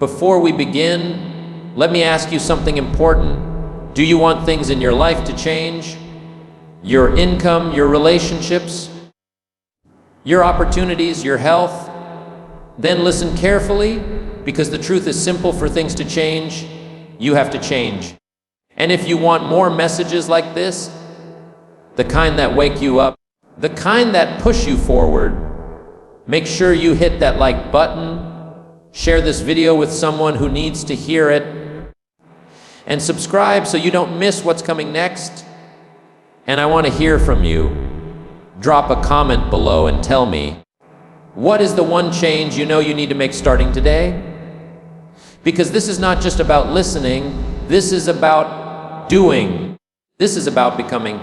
Before we begin, let me ask you something important. Do you want things in your life to change? Your income, your relationships, your opportunities, your health? Then listen carefully, because the truth is simple. For things to change, you have to change. And if you want more messages like this, the kind that wake you up, the kind that push you forward, make sure you hit that like button, share this video with someone who needs to hear it, and subscribe so you don't miss what's coming next. And I want to hear from you. Drop a comment below and tell me, what is the one change you know you need to make starting today? Because this is not just about listening, this is about doing. This is about becoming.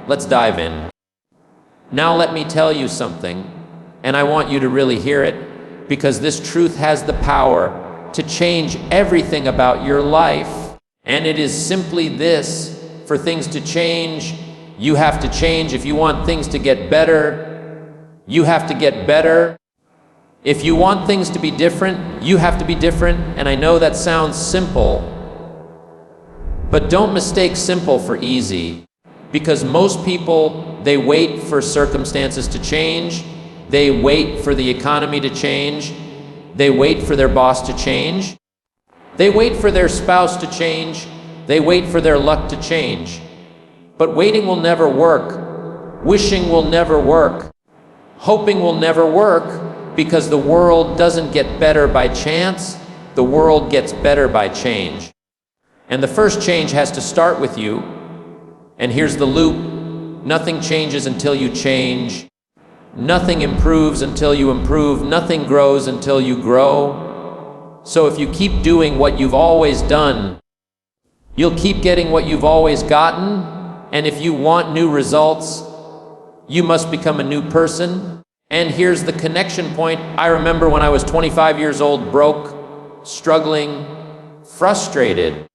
Let's dive in. Now let me tell you something, and I want you to really hear it, because this truth has the power to change everything about your life. And it is simply this: for things to change, you have to change. If you want things to get better, you have to get better. If you want things to be different, you have to be different. And I know that sounds simple, but don't mistake simple for easy. Because most people, they wait for circumstances to change. They wait for the economy to change. They wait for their boss to change. They wait for their spouse to change. They wait for their luck to change. But waiting will never work. Wishing will never work. Hoping will never work, because the world doesn't get better by chance. The world gets better by change. And the first change has to start with you. And here's the loop. Nothing changes until you change. Nothing improves until you improve. Nothing grows until you grow. So if you keep doing what you've always done, you'll keep getting what you've always gotten. And if you want new results, you must become a new person. And here's the connection point. I remember when I was 25 years old, broke, struggling, frustrated,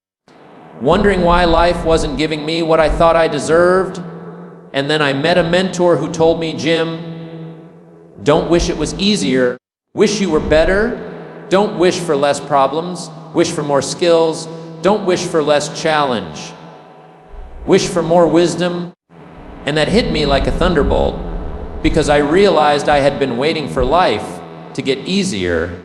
wondering why life wasn't giving me what I thought I deserved. And then I met a mentor who told me, Jim, don't wish it was easier. Wish you were better. Don't wish for less problems. Wish for more skills. Don't wish for less challenge. Wish for more wisdom. And that hit me like a thunderbolt, because I realized I had been waiting for life to get easier,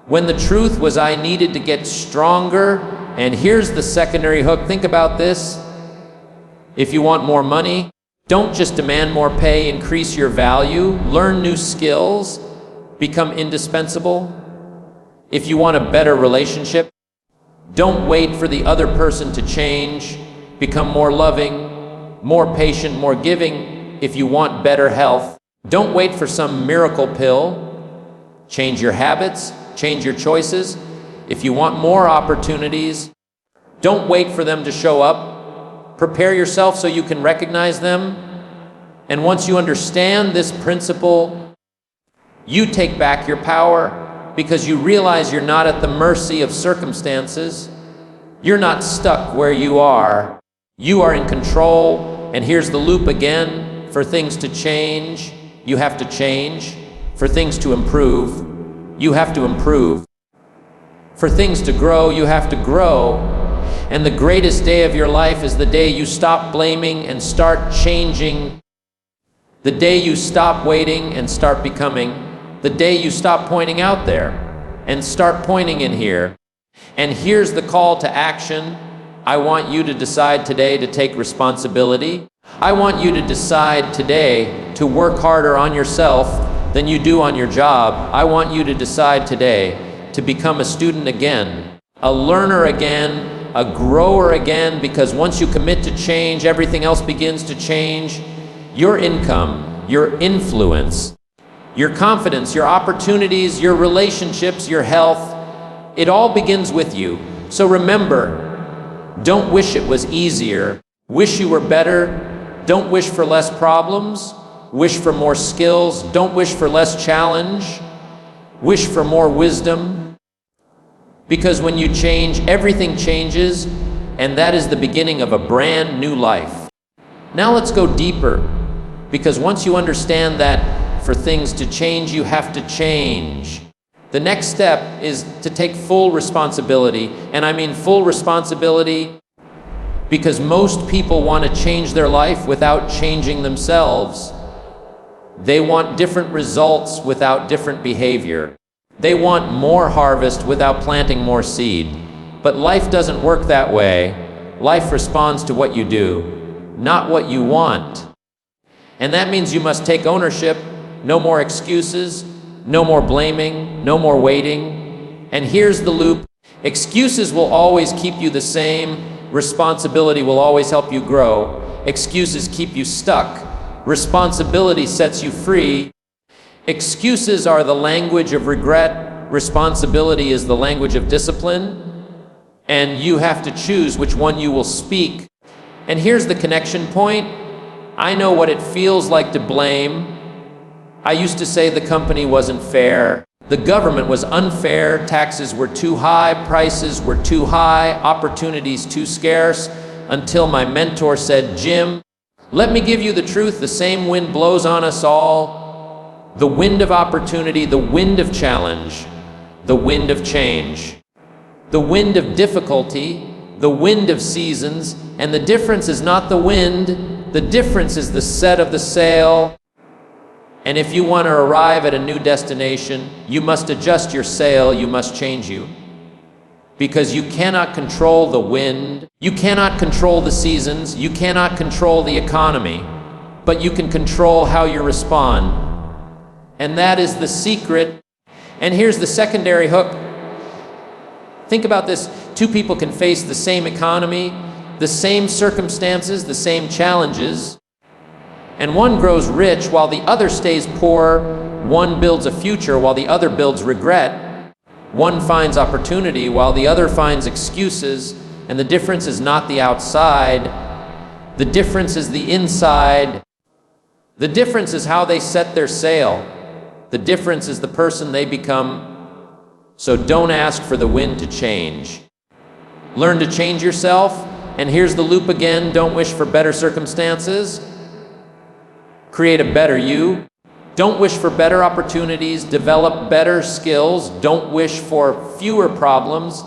when the truth was I needed to get stronger. And here's the secondary hook. Think about this. If you want more money, don't just demand more pay. Increase your value. Learn new skills. Become indispensable. If you want a better relationship, don't wait for the other person to change. Become more loving, more patient, more giving. If you want better health, don't wait for some miracle pill. Change your habits. Change your choices. If you want more opportunities, don't wait for them to show up. Prepare yourself so you can recognize them. And once you understand this principle, you take back your power, because you realize you're not at the mercy of circumstances. You're not stuck where you are. You are in control. And here's the loop again. For things to change, you have to change. For things to improve, you have to improve. For things to grow, you have to grow. And the greatest day of your life is the day you stop blaming and start changing. The day you stop waiting and start becoming. The day you stop pointing out there and start pointing in here. And here's the call to action. I want you to decide today to take responsibility. I want you to decide today to work harder on yourself than you do on your job. I want you to decide today to become a student again, a learner again, a grower again, because once you commit to change, everything else begins to change. Your income, your influence, your confidence, your opportunities, your relationships, your health, it all begins with you. So remember, don't wish it was easier. Wish you were better. Don't wish for less problems. Wish for more skills. Don't wish for less challenge. Wish for more wisdom. Because when you change, everything changes, and that is the beginning of a brand new life. Now let's go deeper, because once you understand that for things to change, you have to change. The next step is to take full responsibility, and I mean full responsibility because most people want to change their life without changing themselves. They want different results without different behavior. They want more harvest without planting more seed. But life doesn't work that way. Life responds to what you do, not what you want. And that means you must take ownership, no more excuses, no more blaming, no more waiting. And here's the loop. Excuses will always keep you the same. Responsibility will always help you grow. Excuses keep you stuck. Responsibility sets you free. Excuses are the language of regret. Responsibility is the language of discipline. And you have to choose which one you will speak. And here's the connection point. I know what it feels like to blame. I used to say the company wasn't fair. The government was unfair. Taxes were too high. Prices were too high. Opportunities too scarce. Until my mentor said, Jim, let me give you the truth. The same wind blows on us all. The wind of opportunity, the wind of challenge, the wind of change, the wind of difficulty, the wind of seasons. And the difference is not the wind. The difference is the set of the sail. And if you want to arrive at a new destination, you must adjust your sail, you must change you. Because you cannot control the wind, you cannot control the seasons, you cannot control the economy, but you can control how you respond. And that is the secret. And here's the secondary hook. Think about this. Two people can face the same economy, the same circumstances, the same challenges, and one grows rich while the other stays poor. One builds a future while the other builds regret. One finds opportunity while the other finds excuses. And the difference is not the outside. The difference is the inside. The difference is how they set their sail. The difference is the person they become. So don't ask for the wind to change. Learn to change yourself. And here's the loop again. Don't wish for better circumstances. Create a better you. Don't wish for better opportunities. Develop better skills. Don't wish for fewer problems.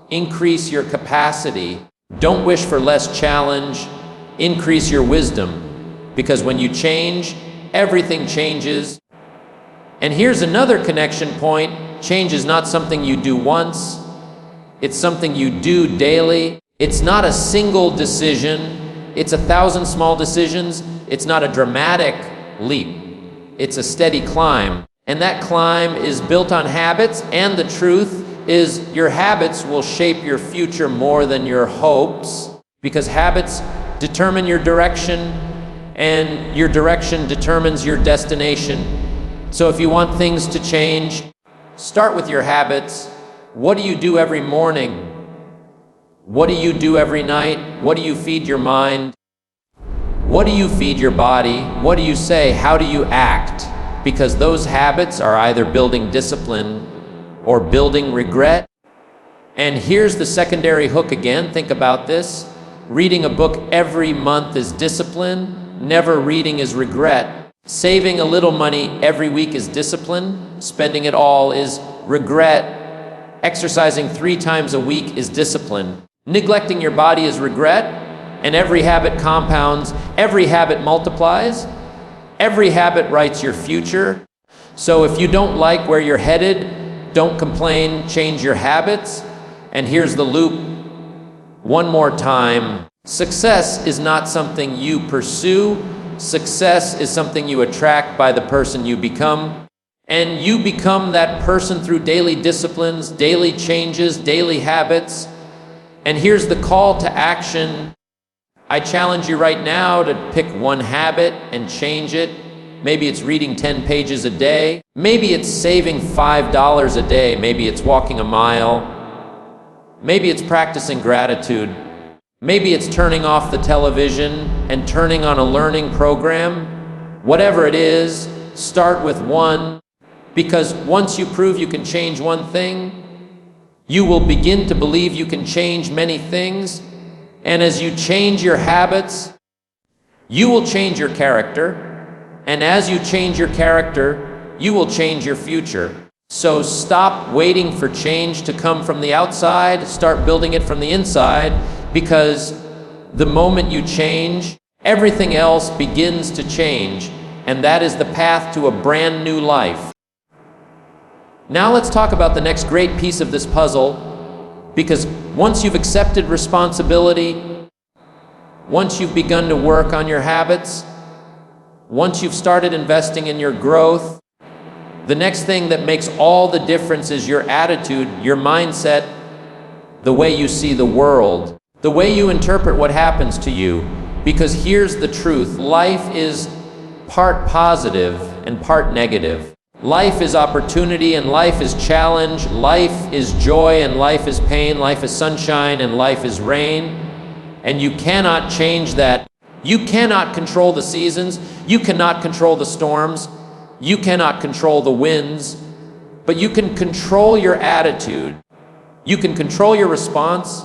Increase your capacity. Don't wish for less challenge. Increase your wisdom. Because when you change, everything changes. And here's another connection point. Change is not something you do once. It's something you do daily. It's not a single decision. It's 1,000 small decisions. It's not a dramatic leap. It's a steady climb. And that climb is built on habits, and the truth is your habits will shape your future more than your hopes, because habits determine your direction, and your direction determines your destination. So if you want things to change, start with your habits. What do you do every morning? What do you do every night? What do you feed your mind? What do you feed your body? What do you say? How do you act? Because those habits are either building discipline or building regret. And here's the secondary hook again. Think about this. Reading a book every month is discipline. Never reading is regret. Saving a little money every week is discipline. Spending it all is regret. Exercising 3 times a week is discipline. Neglecting your body is regret. And every habit compounds, every habit multiplies, every habit writes your future. So if you don't like where you're headed, don't complain, change your habits. And here's the loop. One more time. Success is not something you pursue. Success is something you attract by the person you become. And you become that person through daily disciplines, daily changes, daily habits. And here's the call to action. I challenge you right now to pick one habit and change it. Maybe it's reading 10 pages a day. Maybe it's saving $5 a day. Maybe it's walking a mile. Maybe it's practicing gratitude. Maybe it's turning off the television and turning on a learning program. Whatever it is, start with one. Because once you prove you can change one thing, you will begin to believe you can change many things. And as you change your habits, you will change your character. And as you change your character, you will change your future. So stop waiting for change to come from the outside, start building it from the inside, because the moment you change, everything else begins to change, and that is the path to a brand new life. Now let's talk about the next great piece of this puzzle, because once you've accepted responsibility, once you've begun to work on your habits, once you've started investing in your growth, the next thing that makes all the difference is your attitude, your mindset, the way you see the world, the way you interpret what happens to you. Because here's the truth, life is part positive and part negative. Life is opportunity and life is challenge. Life is joy and life is pain. Life is sunshine and life is rain. And you cannot change that. You cannot control the seasons. You cannot control the storms. You cannot control the winds. But you can control your attitude. You can control your response.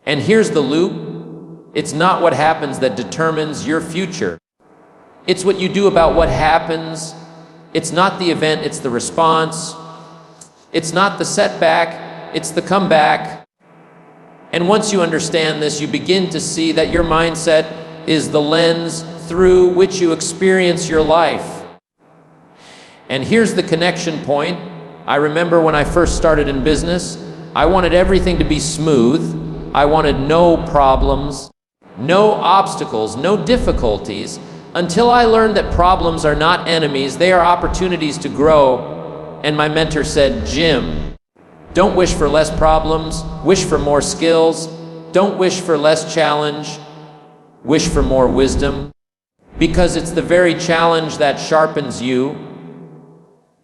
And here's the loop. It's not what happens that determines your future. It's what you do about what happens. It's not the event, it's the response. It's not the setback, it's the comeback. And once you understand this, you begin to see that your mindset is the lens through which you experience your life. And here's the connection point. I remember when I first started in business, I wanted everything to be smooth. I wanted no problems, no obstacles, no difficulties, until I learned that problems are not enemies, they are opportunities to grow. And my mentor said, Jim, don't wish for less problems, wish for more skills. Don't wish for less challenge, wish for more wisdom. Because it's the very challenge that sharpens you.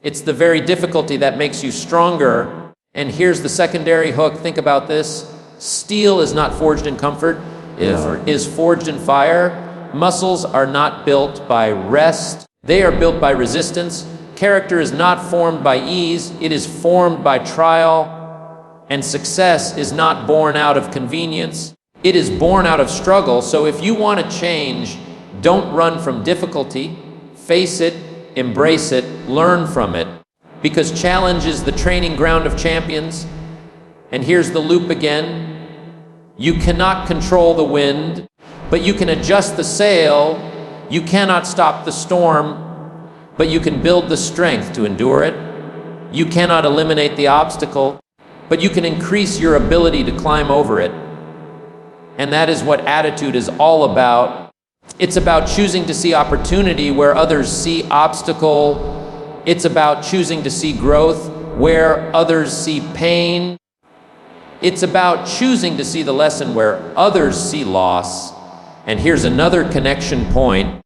It's the very difficulty that makes you stronger. And here's the secondary hook, think about this. Steel is not forged in comfort, it is forged in fire. Muscles are not built by rest, they are built by resistance. Character is not formed by ease, it is formed by trial. And success is not born out of convenience, it is born out of struggle. So if you want to change, don't run from difficulty, face it, embrace it, learn from it. Because challenge is the training ground of champions. And here's the loop again. You cannot control the wind, but you can adjust the sail. You cannot stop the storm, but you can build the strength to endure it. You cannot eliminate the obstacle, but you can increase your ability to climb over it. And that is what attitude is all about. It's about choosing to see opportunity where others see obstacle. It's about choosing to see growth where others see pain. It's about choosing to see the lesson where others see loss. And here's another connection point.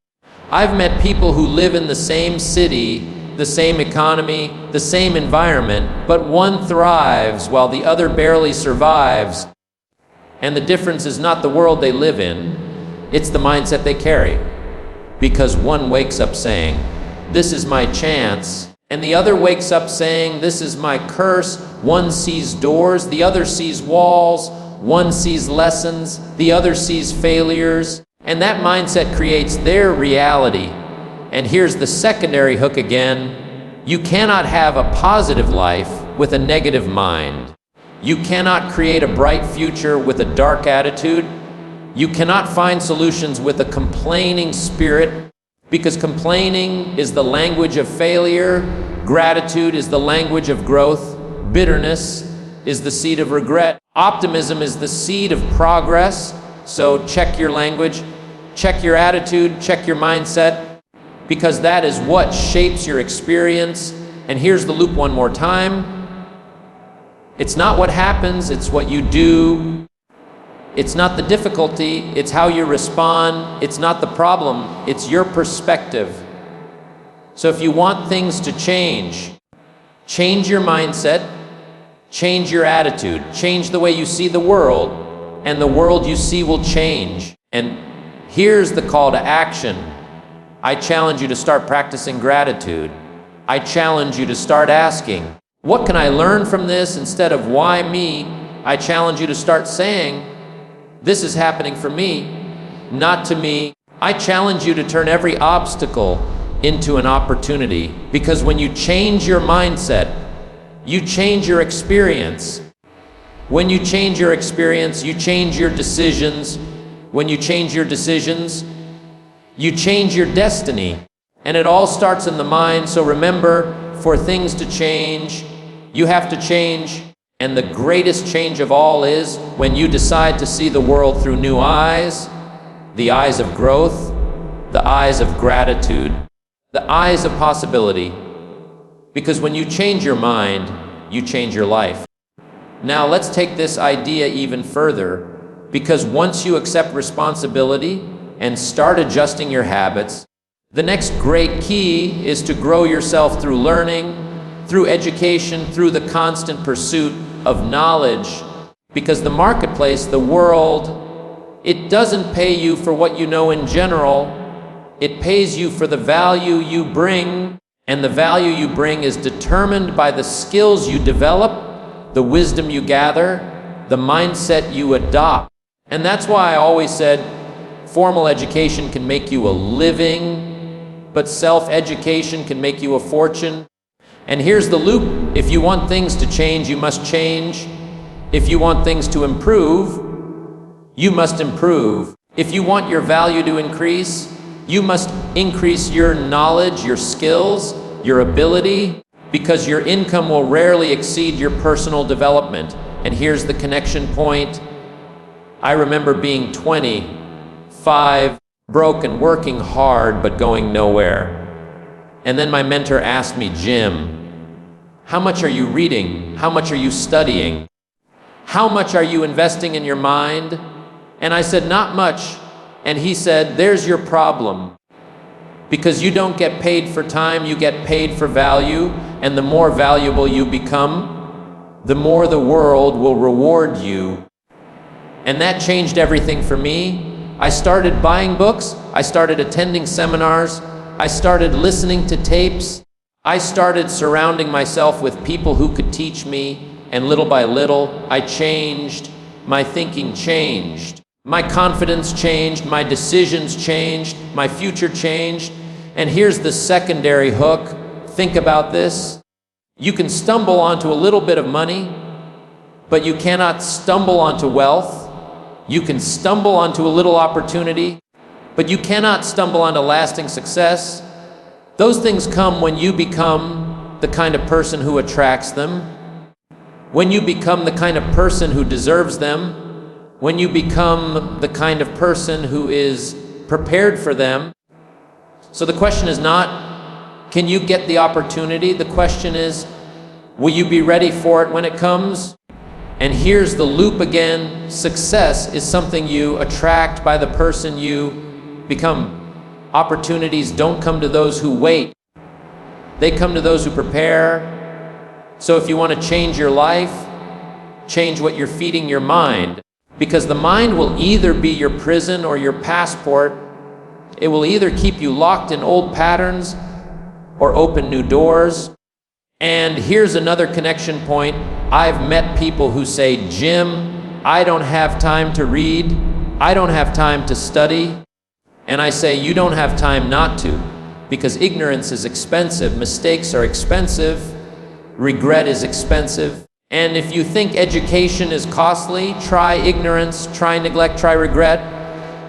I've met people who live in the same city, the same economy, the same environment, but one thrives while the other barely survives. And the difference is not the world they live in, it's the mindset they carry. Because one wakes up saying, this is my chance, and the other wakes up saying, this is my curse. One sees doors, the other sees walls. One sees lessons, the other sees failures, and that mindset creates their reality. And here's the secondary hook again. You cannot have a positive life with a negative mind. You cannot create a bright future with a dark attitude. You cannot find solutions with a complaining spirit, because complaining is the language of failure, gratitude is the language of growth, bitterness is the seed of regret. Optimism is the seed of progress. So check your language, check your attitude, check your mindset, because that is what shapes your experience. And here's the loop one more time. It's not what happens, it's what you do. It's not the difficulty, it's how you respond. It's not the problem, it's your perspective. So if you want things to change your mindset, change your attitude, change the way you see the world, and the world you see will change. And here's the call to action. I challenge you to start practicing gratitude. I challenge you to start asking, what can I learn from this instead of why me? I challenge you to start saying, this is happening for me, not to me. I challenge you to turn every obstacle into an opportunity. Because when you change your mindset, you change your experience. When you change your experience, you change your decisions. When you change your decisions, you change your destiny. And it all starts in the mind. So remember, for things to change, you have to change. And the greatest change of all is when you decide to see the world through new eyes, the eyes of growth, the eyes of gratitude, the eyes of possibility. Because when you change your mind, you change your life. Now let's take this idea even further, because once you accept responsibility and start adjusting your habits, the next great key is to grow yourself through learning, through education, through the constant pursuit of knowledge. Because the marketplace, the world, it doesn't pay you for what you know in general. It pays you for the value you bring, and the value you bring is determined by the skills you develop, the wisdom you gather, the mindset you adopt. And that's why I always said formal education can make you a living, but self-education can make you a fortune. And here's the loop. If you want things to change, you must change. If you want things to improve, you must improve. If you want your value to increase, you must increase your knowledge, your skills, your ability, because your income will rarely exceed your personal development. And here's the connection point. I remember being 25, broke and working hard, but going nowhere. And then my mentor asked me, Jim, how much are you reading? How much are you studying? How much are you investing in your mind? And I said, not much. And he said, there's your problem. Because you don't get paid for time, you get paid for value. And the more valuable you become, the more the world will reward you. And that changed everything for me. I started buying books. I started attending seminars. I started listening to tapes. I started surrounding myself with people who could teach me. And little by little, I changed. My thinking changed. My confidence changed. My decisions changed. My future changed. And here's the secondary hook. Think about this. You can stumble onto a little bit of money, but you cannot stumble onto wealth. You can stumble onto a little opportunity, but you cannot stumble onto lasting success. Those things come when you become the kind of person who attracts them, when you become the kind of person who deserves them, when you become the kind of person who is prepared for them. So the question is not, can you get the opportunity? The question is, will you be ready for it when it comes? And here's the loop again. Success is something you attract by the person you become. Opportunities don't come to those who wait. They come to those who prepare. So if you want to change your life, change what you're feeding your mind. Because the mind will either be your prison or your passport. It will either keep you locked in old patterns or open new doors. And here's another connection point. I've met people who say, Jim, I don't have time to read. I don't have time to study. And I say, you don't have time not to, because ignorance is expensive, mistakes are expensive, regret is expensive. And if you think education is costly, try ignorance, try neglect, try regret.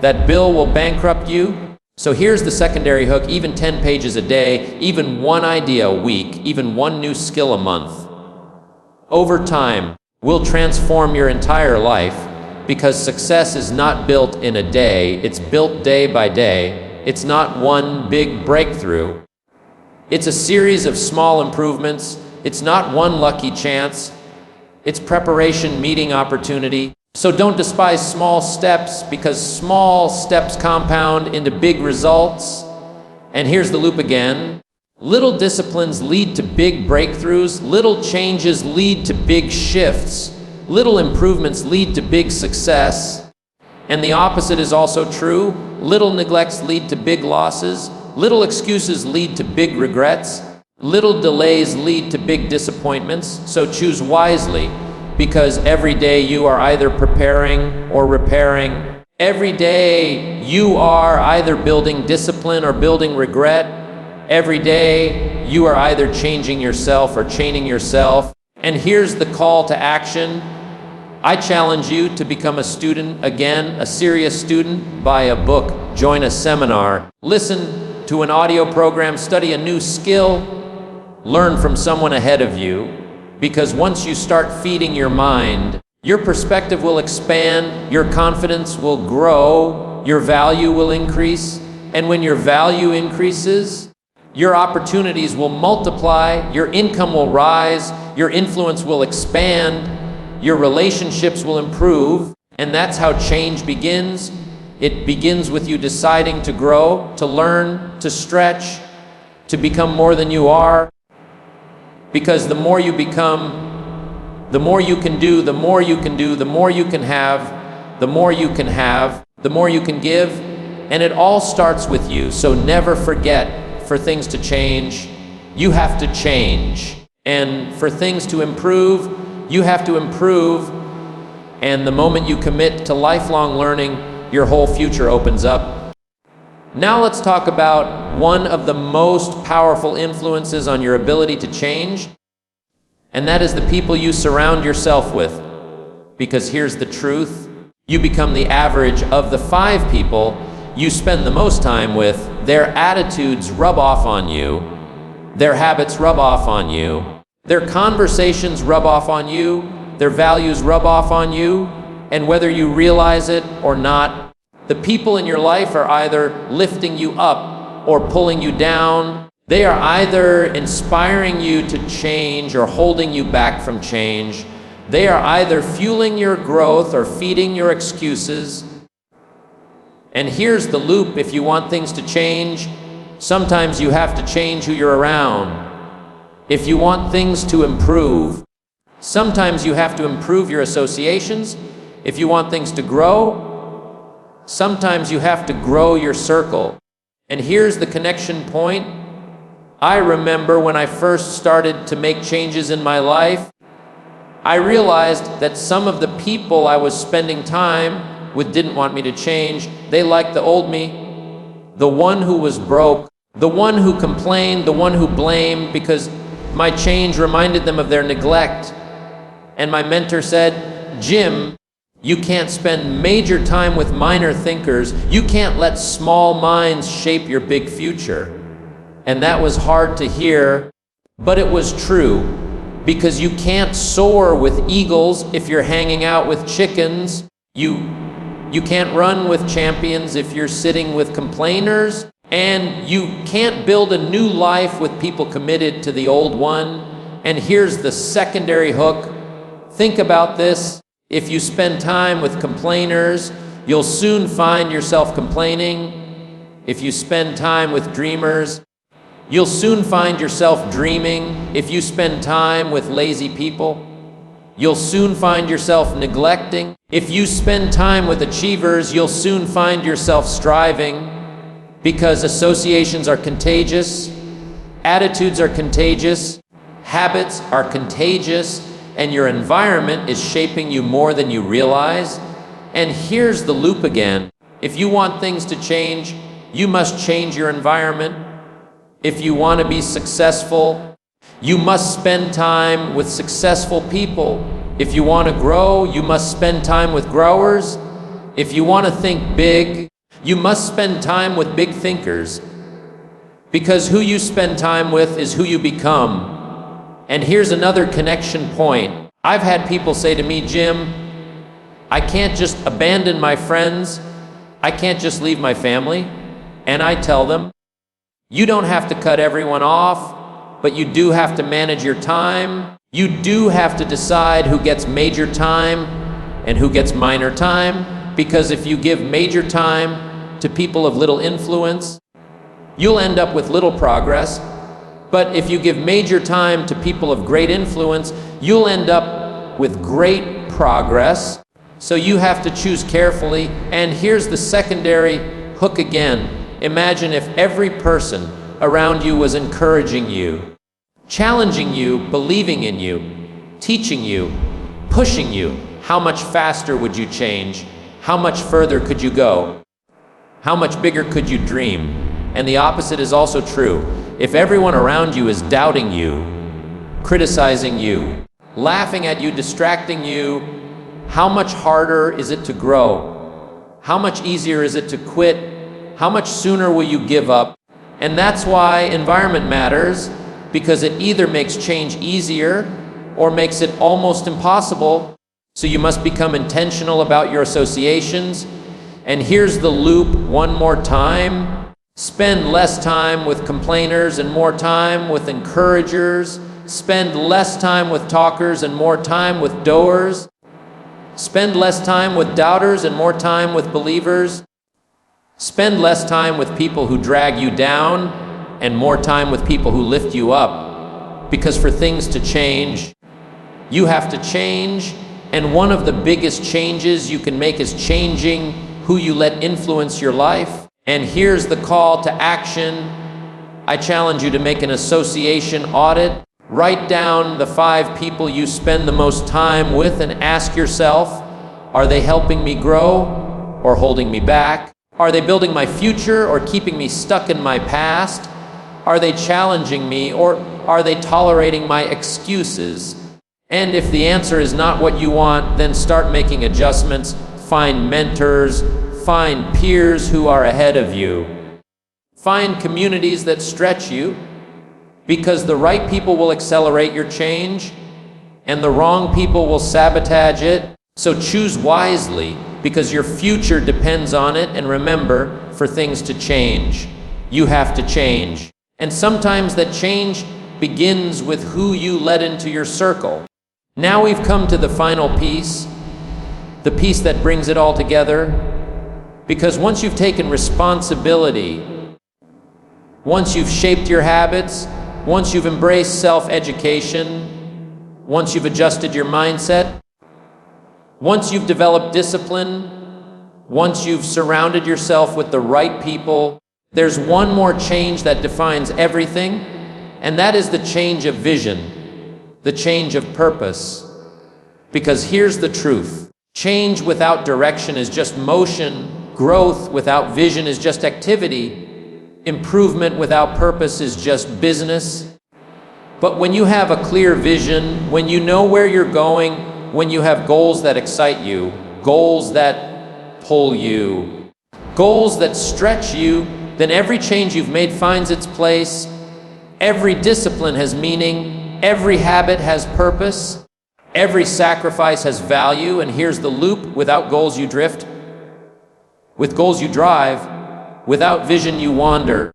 That bill will bankrupt you. So here's the secondary hook. Even 10 pages a day, even one idea a week, even one new skill a month, over time will transform your entire life, because success is not built in a day, it's built day by day. It's not one big breakthrough. It's a series of small improvements. It's not one lucky chance. It's preparation meeting opportunity. So don't despise small steps, because small steps compound into big results. And here's the loop again. Little disciplines lead to big breakthroughs. Little changes lead to big shifts. Little improvements lead to big success. And the opposite is also true. Little neglects lead to big losses. Little excuses lead to big regrets. Little delays lead to big disappointments. So choose wisely, because every day you are either preparing or repairing. Every day you are either building discipline or building regret. Every day, you are either changing yourself or chaining yourself. And here's the call to action. I challenge you to become a student again, a serious student. Buy a book, join a seminar, listen to an audio program, study a new skill, learn from someone ahead of you. Because once you start feeding your mind, your perspective will expand, your confidence will grow, your value will increase. And when your value increases, your opportunities will multiply, your income will rise, your influence will expand, your relationships will improve, and that's how change begins. It begins with you deciding to grow, to learn, to stretch, to become more than you are. Because the more you become, the more you can do, the more you can do, the more you can have, the more you can have, the more you can give, and it all starts with you. So never forget, for things to change, you have to change. And for things to improve, you have to improve. And the moment you commit to lifelong learning, your whole future opens up. Now let's talk about one of the most powerful influences on your ability to change, and that is the people you surround yourself with. Because here's the truth, you become the average of the 5 people you spend the most time with. Their attitudes rub off on you, their habits rub off on you, their conversations rub off on you, their values rub off on you, and whether you realize it or not, the people in your life are either lifting you up or pulling you down. They are either inspiring you to change or holding you back from change. They are either fueling your growth or feeding your excuses. And here's the loop. If you want things to change, sometimes you have to change who you're around. If you want things to improve, sometimes you have to improve your associations. If you want things to grow, sometimes you have to grow your circle. And here's the connection point. I remember when I first started to make changes in my life, I realized that some of the people I was spending time with didn't want me to change. They liked the old me, the one who was broke, the one who complained, the one who blamed, because my change reminded them of their neglect. And my mentor said, Jim, you can't spend major time with minor thinkers. You can't let small minds shape your big future. And that was hard to hear, but it was true, because you can't soar with eagles if you're hanging out with chickens. You can't run with champions if you're sitting with complainers, and you can't build a new life with people committed to the old one. And here's the secondary hook. Think about this. If you spend time with complainers, you'll soon find yourself complaining. If you spend time with dreamers, you'll soon find yourself dreaming. If you spend time with lazy people, you'll soon find yourself neglecting. If you spend time with achievers, you'll soon find yourself striving, because associations are contagious, attitudes are contagious, habits are contagious, and your environment is shaping you more than you realize. And here's the loop again. If you want things to change, you must change your environment. If you want to be successful, you must spend time with successful people. If you want to grow, you must spend time with growers. If you want to think big, you must spend time with big thinkers. Because who you spend time with is who you become. And here's another connection point. I've had people say to me, Jim, I can't just abandon my friends. I can't just leave my family. And I tell them, you don't have to cut everyone off, but you do have to manage your time. You do have to decide who gets major time and who gets minor time, because if you give major time to people of little influence, you'll end up with little progress. But if you give major time to people of great influence, you'll end up with great progress. So you have to choose carefully. And here's the secondary hook again. Imagine if every person around you was encouraging you, challenging you, believing in you, teaching you, pushing you. How much faster would you change? How much further could you go? How much bigger could you dream? And the opposite is also true. If everyone around you is doubting you, criticizing you, laughing at you, distracting you, how much harder is it to grow? How much easier is it to quit? How much sooner will you give up? And that's why environment matters, because it either makes change easier or makes it almost impossible. So you must become intentional about your associations. And here's the loop one more time. Spend less time with complainers and more time with encouragers. Spend less time with talkers and more time with doers. Spend less time with doubters and more time with believers. Spend less time with people who drag you down and more time with people who lift you up. Because for things to change, you have to change. And one of the biggest changes you can make is changing who you let influence your life. And here's the call to action. I challenge you to make an association audit. Write down the 5 people you spend the most time with and ask yourself, are they helping me grow or holding me back? Are they building my future or keeping me stuck in my past? Are they challenging me or are they tolerating my excuses? And if the answer is not what you want, then start making adjustments. Find mentors, find peers who are ahead of you. Find communities that stretch you, because the right people will accelerate your change and the wrong people will sabotage it. So choose wisely, because your future depends on it. And remember, for things to change, you have to change. And sometimes that change begins with who you let into your circle. Now we've come to the final piece, the piece that brings it all together. Because once you've taken responsibility, once you've shaped your habits, once you've embraced self-education, once you've adjusted your mindset, once you've developed discipline, once you've surrounded yourself with the right people, there's one more change that defines everything, and that is the change of vision, the change of purpose. Because here's the truth. Change without direction is just motion. Growth without vision is just activity. Improvement without purpose is just business. But when you have a clear vision, when you know where you're going, when you have goals that excite you, goals that pull you, goals that stretch you, then every change you've made finds its place. Every discipline has meaning. Every habit has purpose. Every sacrifice has value. And here's the loop. Without goals you drift. With goals you drive. Without vision you wander.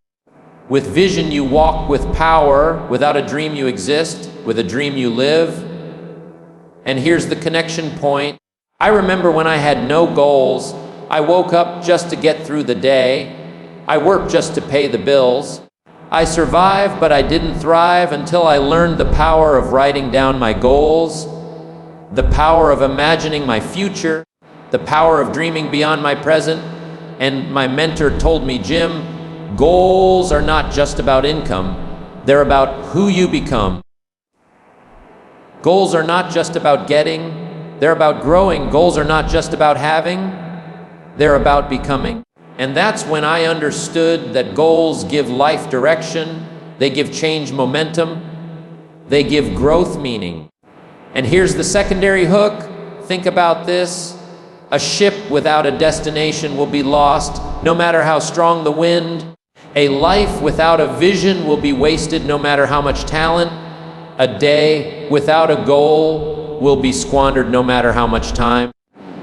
With vision you walk with power. Without a dream you exist. With a dream you live. And here's the connection point. I remember when I had no goals, I woke up just to get through the day. I worked just to pay the bills. I survived, but I didn't thrive until I learned the power of writing down my goals, the power of imagining my future, the power of dreaming beyond my present. And my mentor told me, Jim, goals are not just about income. They're about who you become. Goals are not just about getting. They're about growing. Goals are not just about having. They're about becoming. And that's when I understood that goals give life direction. They give change momentum. They give growth meaning. And here's the secondary hook. Think about this. A ship without a destination will be lost, no matter how strong the wind. A life without a vision will be wasted, no matter how much talent. A day without a goal will be squandered, no matter how much time.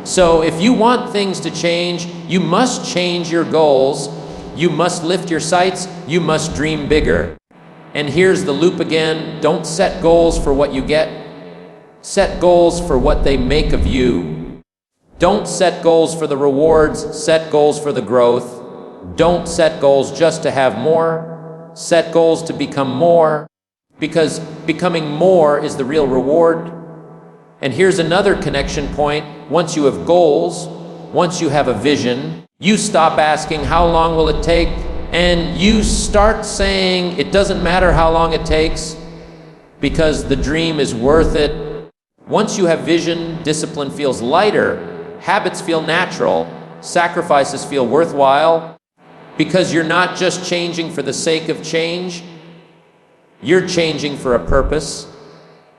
So if you want things to change, you must change your goals. You must lift your sights. You must dream bigger. And here's the loop again. Don't set goals for what you get. Set goals for what they make of you. Don't set goals for the rewards. Set goals for the growth. Don't set goals just to have more. Set goals to become more. Because becoming more is the real reward. And here's another connection point. Once you have goals, once you have a vision, you stop asking how long will it take, and you start saying it doesn't matter how long it takes, because the dream is worth it. Once you have vision, discipline feels lighter, habits feel natural, sacrifices feel worthwhile, because you're not just changing for the sake of change, You're changing for a purpose.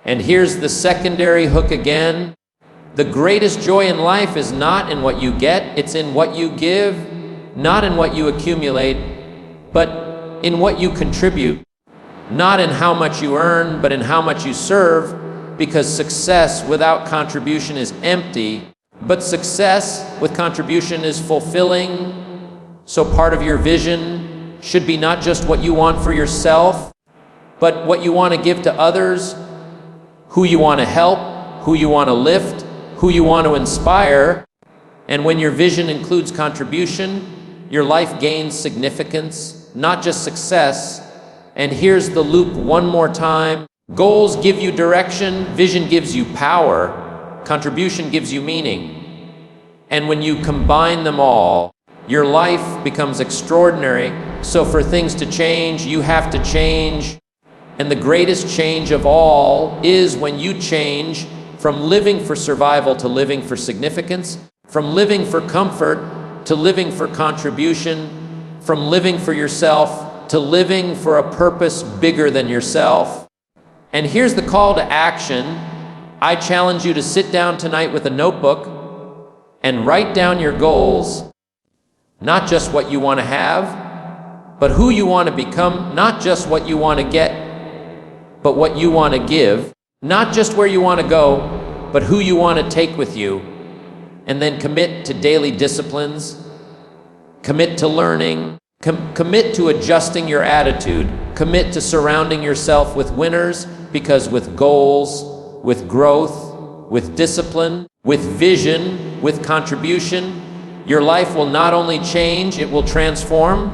And here's the secondary hook again. The greatest joy in life is not in what you get, it's in what you give, not in what you accumulate, but in what you contribute. Not in how much you earn, but in how much you serve, because success without contribution is empty, but success with contribution is fulfilling. So part of your vision should be not just what you want for yourself, but what you want to give to others, who you want to help, who you want to lift, who you want to inspire. And when your vision includes contribution, your life gains significance, not just success. And here's the loop one more time. Goals give you direction, vision gives you power, contribution gives you meaning. And when you combine them all, your life becomes extraordinary. So for things to change, you have to change. And the greatest change of all is when you change from living for survival to living for significance, from living for comfort to living for contribution, from living for yourself to living for a purpose bigger than yourself. And here's the call to action. I challenge you to sit down tonight with a notebook and write down your goals, not just what you want to have, but who you want to become, not just what you want to get, but what you want to give, not just where you want to go, but who you want to take with you. And then commit to daily disciplines, commit to learning, commit to adjusting your attitude, commit to surrounding yourself with winners, because with goals, with growth, with discipline, with vision, with contribution, your life will not only change, it will transform,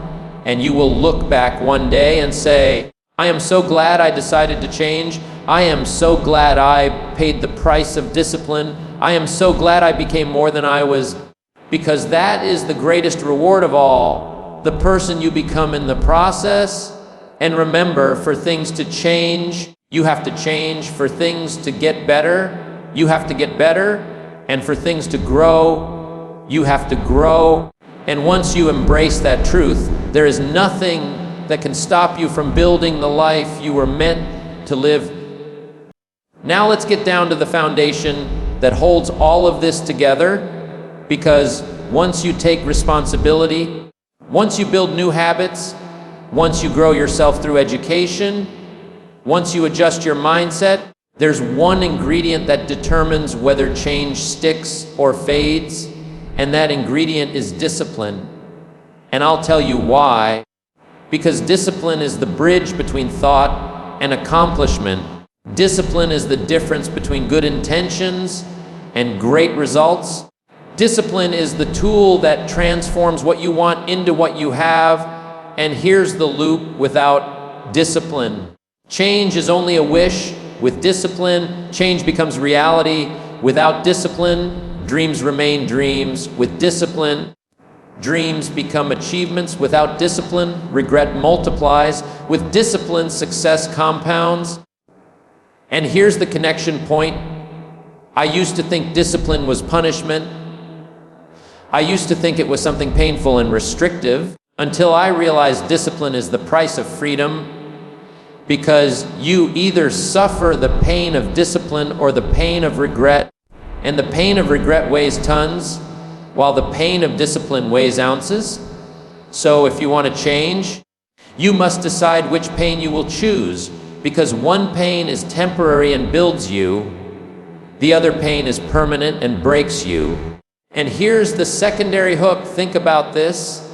and you will look back one day and say, I am so glad I decided to change. I am so glad I paid the price of discipline. I am so glad I became more than I was, because that is the greatest reward of all, the person you become in the process. And remember, for things to change, you have to change. For things to get better, you have to get better. And for things to grow, you have to grow. And once you embrace that truth, there is nothing that can stop you from building the life you were meant to live. Now let's get down to the foundation that holds all of this together, because once you take responsibility, once you build new habits, once you grow yourself through education, once you adjust your mindset, there's one ingredient that determines whether change sticks or fades, and that ingredient is discipline. And I'll tell you why. Because discipline is the bridge between thought and accomplishment. Discipline is the difference between good intentions and great results. Discipline is the tool that transforms what you want into what you have. And here's the loop: without discipline, change is only a wish. With discipline, change becomes reality. Without discipline, dreams remain dreams. With discipline, dreams become achievements. Without discipline, regret multiplies. With discipline, success compounds. And here's the connection point. I used to think discipline was punishment. I used to think it was something painful and restrictive, until I realized discipline is the price of freedom, because you either suffer the pain of discipline or the pain of regret. And the pain of regret weighs tons, while the pain of discipline weighs ounces. So if you want to change, you must decide which pain you will choose, because one pain is temporary and builds you, the other pain is permanent and breaks you. And here's the secondary hook. Think about this.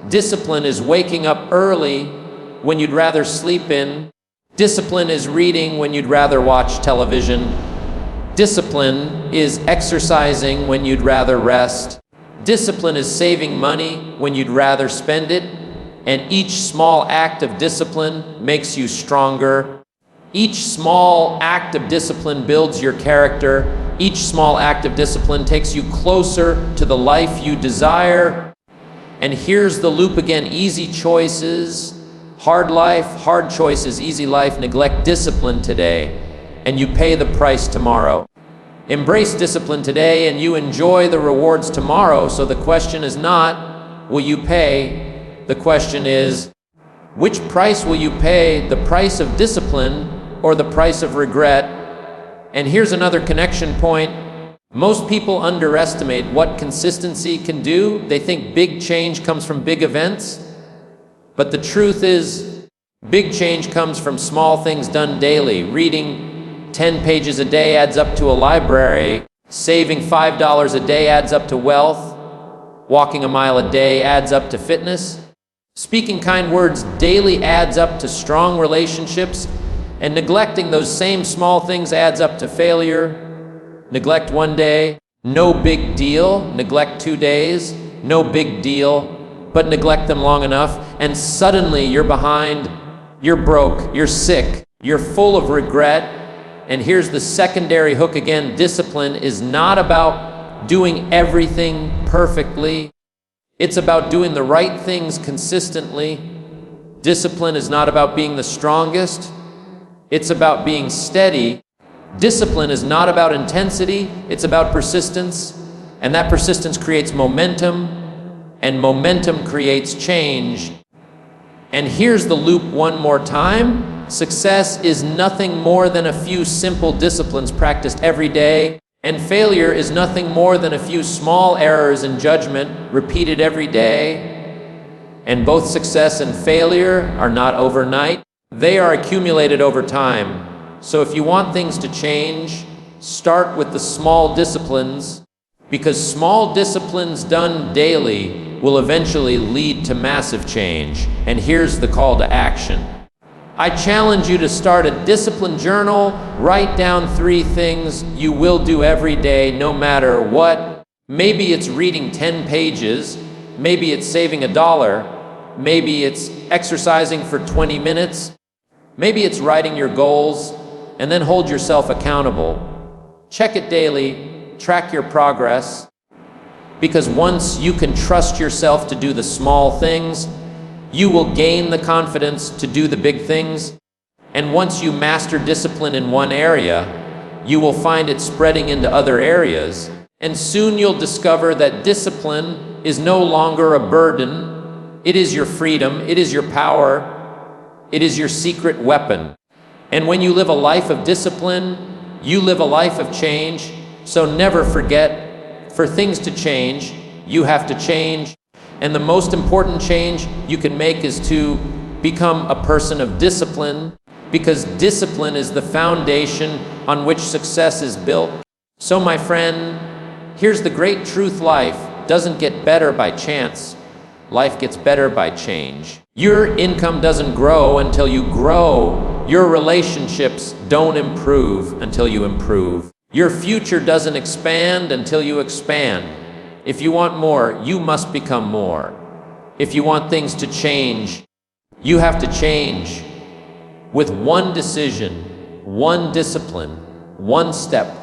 Discipline is waking up early when you'd rather sleep in. Discipline is reading when you'd rather watch television. Discipline is exercising when you'd rather rest. Discipline is saving money when you'd rather spend it. And each small act of discipline makes you stronger. Each small act of discipline builds your character. Each small act of discipline takes you closer to the life you desire. And here's the loop again: easy choices, hard life, hard choices, easy life. Neglect discipline today, and you pay the price tomorrow. Embrace discipline today, and you enjoy the rewards tomorrow. So the question is not, will you pay? The question is, Which price will you pay, the price of discipline or the price of regret? And here's another connection point. Most people underestimate what consistency can do. They think big change comes from big events. But the truth is, big change comes from small things done daily. Reading 10 pages a day adds up to a library. Saving $5 a day adds up to wealth. Walking a mile a day adds up to fitness. Speaking kind words daily adds up to strong relationships. And neglecting those same small things adds up to failure. Neglect one day, no big deal. Neglect 2 days, no big deal. But neglect them long enough, and suddenly you're behind, you're broke, you're sick, you're full of regret. And here's the secondary hook again. Discipline is not about doing everything perfectly. It's about doing the right things consistently. Discipline is not about being the strongest. It's about being steady. Discipline is not about intensity. It's about persistence. And that persistence creates momentum. And momentum creates change. And here's the loop one more time. Success is nothing more than a few simple disciplines practiced every day. And failure is nothing more than a few small errors in judgment repeated every day. And both success and failure are not overnight. They are accumulated over time. So if you want things to change, start with the small disciplines, because small disciplines done daily will eventually lead to massive change. And here's the call to action. I challenge you to start a discipline journal. Write down 3 things you will do every day, no matter what. Maybe it's reading 10 pages. Maybe it's saving $1. Maybe it's exercising for 20 minutes. Maybe it's writing your goals, and then hold yourself accountable. Check it daily, track your progress. Because once you can trust yourself to do the small things, you will gain the confidence to do the big things. And once you master discipline in one area, you will find it spreading into other areas. And soon you'll discover that discipline is no longer a burden. It is your freedom. It is your power. It is your secret weapon. And when you live a life of discipline, you live a life of change. So never forget, for things to change, you have to change. And the most important change you can make is to become a person of discipline, because discipline is the foundation on which success is built. So my friend, here's the great truth: life doesn't get better by chance. Life gets better by change. Your income doesn't grow until you grow. Your relationships don't improve until you improve. Your future doesn't expand until you expand. If you want more, you must become more. If you want things to change, you have to change. With one decision, one discipline, one step.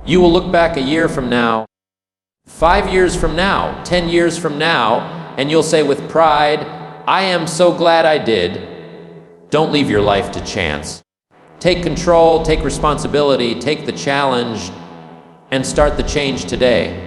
You will look back a year from now, 5 years from now, 10 years from now, and you'll say with pride, I am so glad I did. Don't leave your life to chance. Take control, take responsibility, take the challenge, and start the change today.